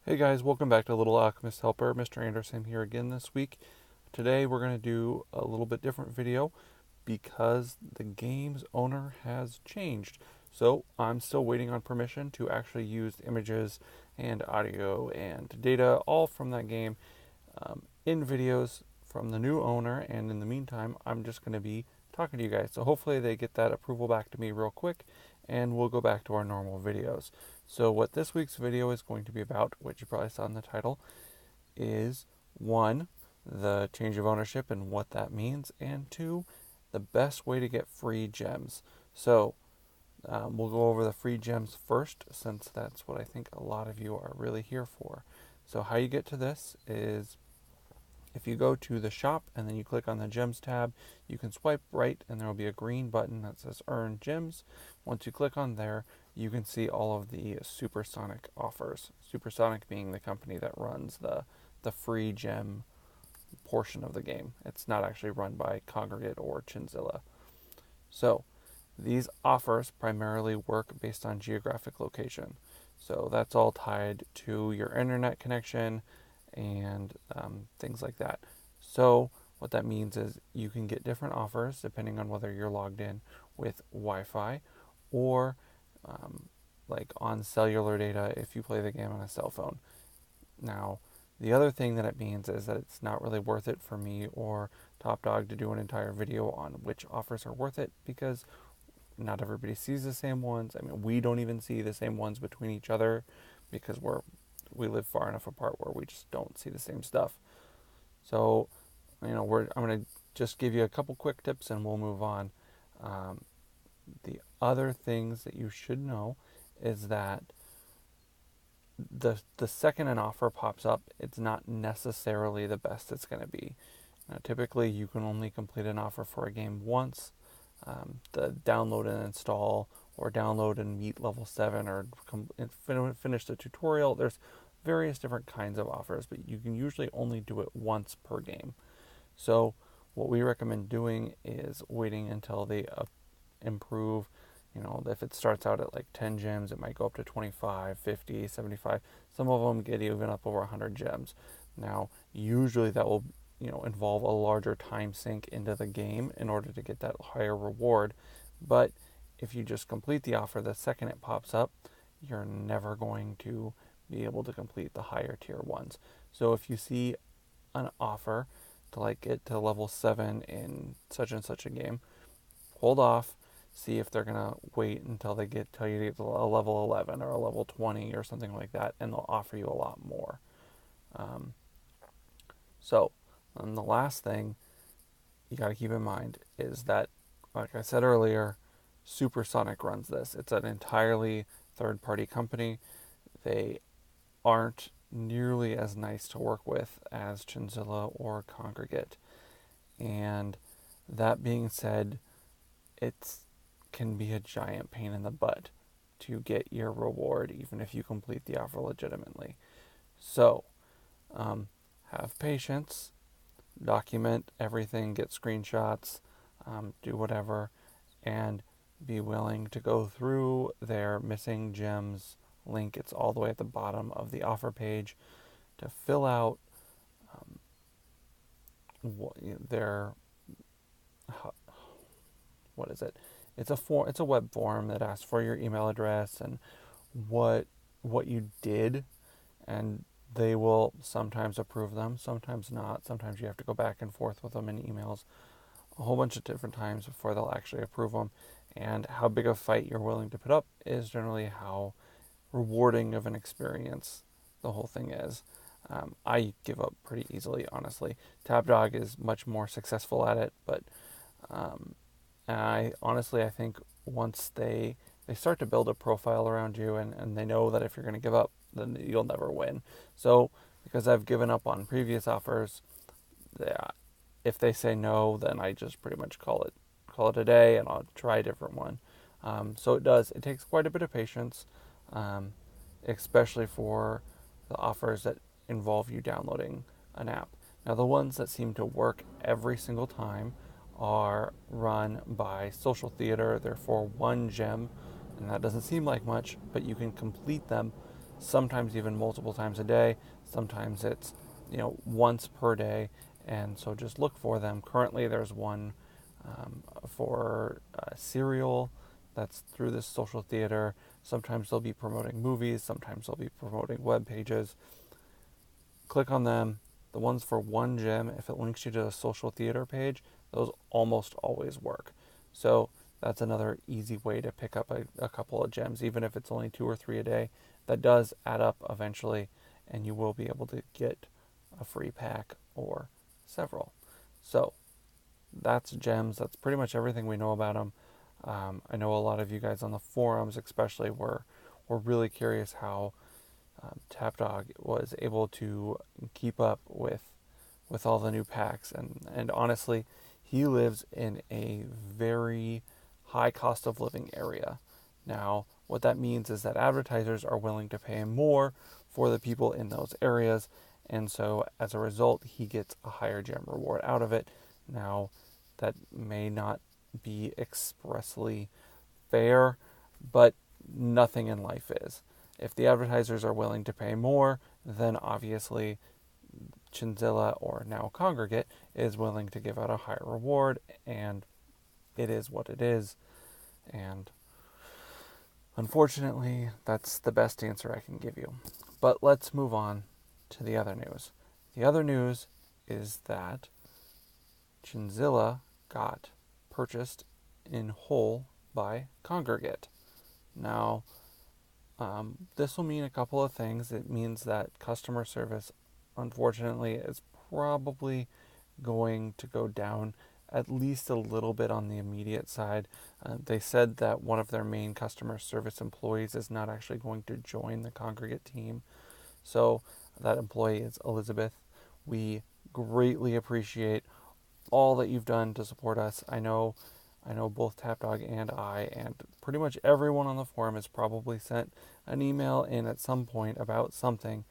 Hey guys, welcome back to Little Alchemist Helper. Mr. Andersam here again this week. Today we're going to do a little bit different video because the game's owner has changed. So I'm still waiting on permission to actually use images and audio and data all from that game in videos from the new owner, and in the meantime I'm just going to be talking to you guys. So hopefully they get that approval back to me real quick and we'll go back to our normal videos. So what this week's video is going to be about, which you probably saw in the title, is 1, the change of ownership and what that means, and 2, the best way to get free gems. So we'll go over the free gems first, since that's what I think a lot of you are really here for. So how you get to this is if you go to the shop and then you click on the gems tab, you can swipe right and there will be a green button that says earn gems. Once you click on there, you can see all of the Supersonic offers. Supersonic being the company that runs the free gem portion of the game. It's not actually run by Congregate or Chinzilla. So these offers primarily work based on geographic location. So that's all tied to your internet connection and things like that. So what that means is you can get different offers depending on whether you're logged in with Wi-Fi or like on cellular data if you play the game on a cell phone. Now, the other thing that it means is that it's not really worth it for me or Top Dog to do an entire video on which offers are worth it, because not everybody sees the same ones. I mean, we don't even see the same ones between each other because we live far enough apart where we just don't see the same stuff. So, I'm going to just give you a couple quick tips and we'll move on. The other things that you should know is that the second an offer pops up, it's not necessarily the best it's going to be. Now, typically, you can only complete an offer for a game once. The download and install, or download and meet level 7, or finish the tutorial. There's various different kinds of offers, but you can usually only do it once per game. So what we recommend doing is waiting until they improve. If it starts out at like 10 gems, it might go up to 25, 50, 75. Some of them get even up over 100 gems. Now, usually that will involve a larger time sink into the game in order to get that higher reward. But if you just complete the offer the second it pops up, you're never going to be able to complete the higher tier ones. So if you see an offer to like get to level 7 in such and such a game, hold off, see if they're gonna wait until tell you to get to a level 11 or a level 20 or something like that, and they'll offer you a lot more. And the last thing you got to keep in mind is that, like I said earlier, Supersonic runs this. It's an entirely third-party company. They aren't nearly as nice to work with as Chinzilla or Congregate. And that being said, it can be a giant pain in the butt to get your reward, even if you complete the offer legitimately. So, have patience. Document everything, get screenshots, do whatever, and be willing to go through their missing gems link. It's all the way at the bottom of the offer page to fill out their what is it? It's a web form that asks for your email address and what you did, and they will sometimes approve them, sometimes not. Sometimes you have to go back and forth with them in emails a whole bunch of different times before they'll actually approve them. And how big a fight you're willing to put up is generally how rewarding of an experience the whole thing is. I give up pretty easily, honestly. Top Dog is much more successful at it, but I think once they start to build a profile around you and they know that if you're going to give up, then you'll never win. So, because I've given up on previous offers, if they say no, then I just pretty much call it a day, and I'll try a different one. So it takes quite a bit of patience, especially for the offers that involve you downloading an app. Now, the ones that seem to work every single time are run by Social Theater. They're for 1 gem, and that doesn't seem like much, but you can complete them sometimes even multiple times a day. Sometimes it's, once per day. And so just look for them. Currently, there's one for cereal that's through this social theater. Sometimes they'll be promoting movies, sometimes they'll be promoting web pages. Click on them. The ones for one gem, if it links you to a social theater page, those almost always work. So that's another easy way to pick up a couple of gems, even if it's only 2 or 3 a day. That does add up eventually, and you will be able to get a free pack or several. So that's gems. That's pretty much everything we know about them. I know a lot of you guys on the forums, especially, were really curious how Tapdog was able to keep up with all the new packs, and honestly, he lives in a very high cost of living area. Now, what that means is that advertisers are willing to pay more for the people in those areas, and so as a result, he gets a higher gem reward out of it. Now, that may not be expressly fair, but nothing in life is. If the advertisers are willing to pay more, then obviously Chinzilla, or now Congregate, is willing to give out a higher reward, and it is what it is. And unfortunately, that's the best answer I can give you. But let's move on to the other news. The other news is that Chinzilla got purchased in whole by Congregate. Now, this will mean a couple of things. It means that customer service, unfortunately, is probably going to go down at least a little bit on the immediate side. They said that one of their main customer service employees is not actually going to join the Congregate team. So that employee is Elizabeth. We greatly appreciate all that you've done to support us. I know both Tapdog and I, and pretty much everyone on the forum, has probably sent an email in at some point about something,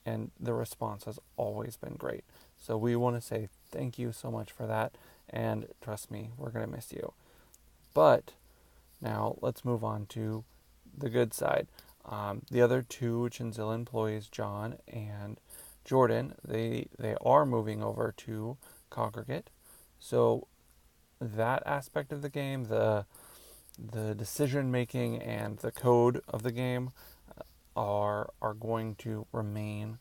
and the response has always been great. So we want to say thank you so much for that, and trust me, we're going to miss you. But now let's move on to the good side. The other two Chinzilla employees, John and Jordan, they are moving over to Congregate. So that aspect of the game, the decision making and the code of the game, are going to remain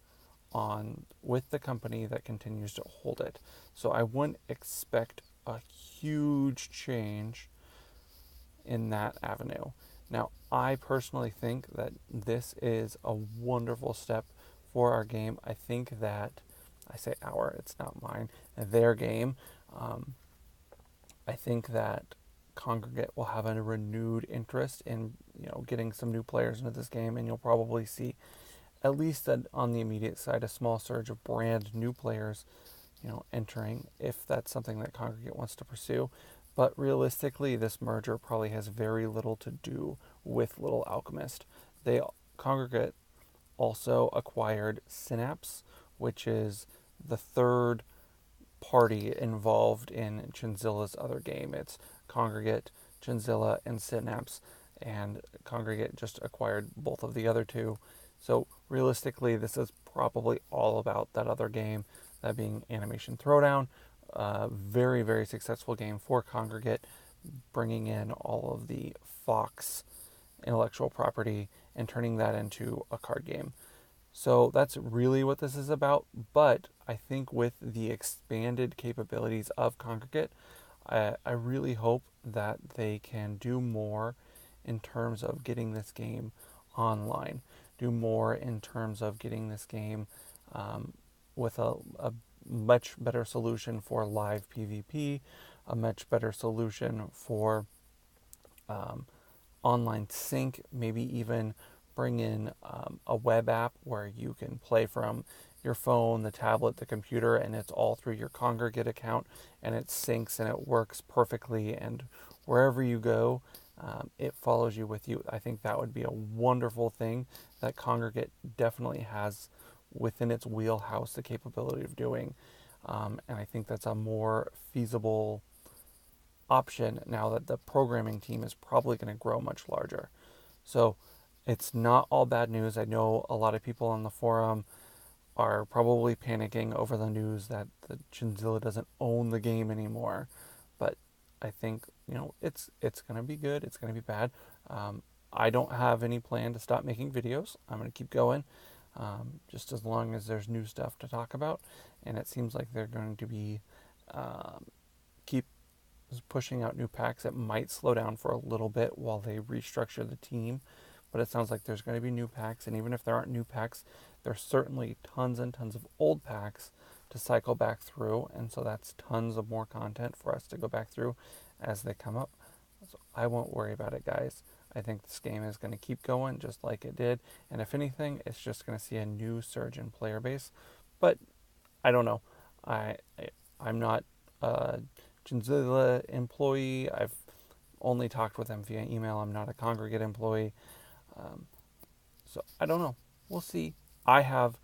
on with the company that continues to hold it. So I wouldn't expect a huge change in that avenue. Now, I personally think that this is a wonderful step for our game. I think that, I say our, it's not mine, their game. I think that Congregate will have a renewed interest in getting some new players into this game, and you'll probably see, at least on the immediate side, a small surge of brand new players entering, if that's something that Congregate wants to pursue. But realistically, this merger probably has very little to do with Little Alchemist. Congregate also acquired Synapse, which is the third party involved in Chinzilla's other game. It's Congregate, Chinzilla, and Synapse, and Congregate just acquired both of the other two. So realistically, this is probably all about that other game, that being Animation Throwdown. Very, very successful game for Congregate, bringing in all of the Fox intellectual property and turning that into a card game. So that's really what this is about. But I think with the expanded capabilities of Congregate, I really hope that they can do more in terms of getting this game online, do more in terms of getting this game with a much better solution for live PvP, a much better solution for online sync, maybe even bring in a web app where you can play from your phone, the tablet, the computer, and it's all through your Congregate account, and it syncs and it works perfectly, and wherever you go, it follows you with you. I think that would be a wonderful thing that Congregate definitely has within its wheelhouse the capability of doing, and I think that's a more feasible option now that the programming team is probably going to grow much larger. So It's not all bad news. I know a lot of people on the forum are probably panicking over the news that the Chinzilla doesn't own the game anymore. But I think, it's gonna be good. It's gonna be bad. I don't have any plan to stop making videos. I'm gonna keep going, just as long as there's new stuff to talk about. And it seems like they're going to be um, keep pushing out new packs. It might slow down for a little bit while they restructure the team, but it sounds like there's going to be new packs. And even if there aren't new packs, there's certainly tons and tons of old packs to cycle back through, and so that's tons of more content for us to go back through as they come up. So I won't worry about it, guys. I think this game is going to keep going just like it did, and if anything, it's just going to see a new surge in player base. But I don't know. I'm not a Chinzilla employee. I've only talked with them via email. I'm not a congregate employee, um, so I don't know. We'll see. I have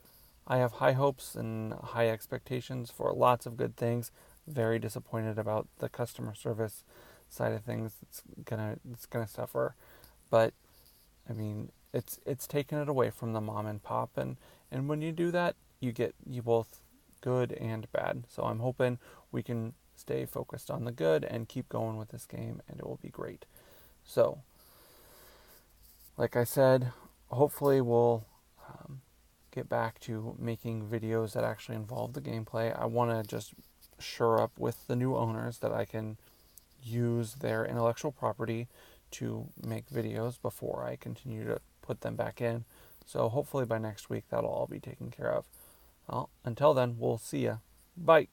I have high hopes and high expectations for lots of good things. Very disappointed about the customer service side of things. It's gonna suffer, but I mean, it's taken it away from the mom and pop, and when you do that, you both good and bad. So I'm hoping we can stay focused on the good and keep going with this game, and it will be great. So, like I said, hopefully we'll get back to making videos that actually involve the gameplay. I want to just shore up with the new owners that I can use their intellectual property to make videos before I continue to put them back in. So hopefully by next week that'll all be taken care of. Well, until then, we'll see ya. Bye.